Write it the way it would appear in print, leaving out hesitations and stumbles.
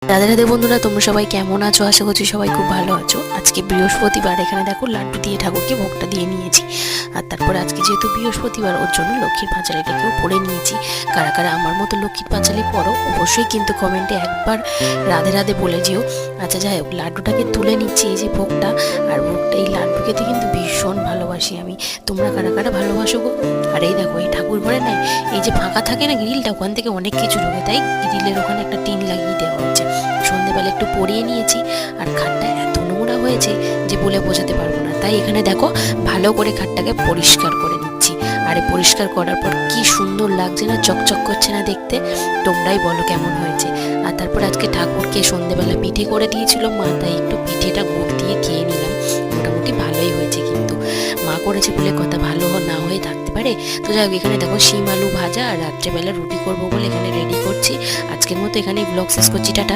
রাধে রাধে বন্ধুরা, তোমরা সবাই কেমন আছো? আশা করছি সবাই খুব ভালো আছো। আজকে বৃহস্পতিবার, এখানে দেখো লাড্ডু দিয়ে ঠাকুরকে ভোগটা দিয়ে নিয়েছি। আর তারপরে আজকে যেহেতু বৃহস্পতিবার, ওর জন্য লক্ষ্মীর পাঁচালিটাকেও পড়ে নিয়েছি। কারা কারা আমার মতো লক্ষ্মীর পাঁচালি পড়ো অবশ্যই কিন্তু কমেন্টে একবার রাধে রাধে বলে যেও। আচ্ছা যাই হোক, লাড্ডুটাকে তুলে নিচ্ছি, এই যে ভোগটা। আর ভোগটা, এই লাড্ডু খেতে কিন্তু ভীষণ ভালোবাসি আমি। তোমরা কারা কারা ভালোবাসো গো? আর এই দেখো, এই ঠাকুর ঘরে নাই, এই যে ফাঁকা থাকে না গ্রিলটা, ওখান থেকে অনেক কিছু ঢোকে, তাই গ্রিলের ওখানে একটা টিন লাগিয়ে দেওয়া হয়েছে। সন্ধ্যেবেলা একটু পরিয়ে নিয়েছি, আর খাটটা এত নোংরা হয়েছে যে বলে বোঝাতে পারবো না। তাই এখানে দেখো ভালো করে খাটটাকে পরিষ্কার করে নিচ্ছি। আর এই পরিষ্কার করার পর কি সুন্দর লাগছে না, চকচক করছে না দেখতে? তোমরাই বলো কেমন হয়েছে। আর তারপর আজকে ঠাকুরকে সন্ধ্যেবেলা পিঠে করে দিয়েছিল মা, তাই একটু পিঠেটা গুড় দিয়ে খেয়ে নিলাম। মোটামুটি ভালোই হয়েছে, কিন্তু মা করেছে বলে কথা ভালো না হয়ে থাকতে পারে। তো যাই হোক, এখানে দেখো শিম আলু ভাজা, আর রাত্রেবেলা রুটি করবো বলে এখানে রেডি করছি। আজকের মতো এখানেই ব্লগ শেষ করছি, টাটা।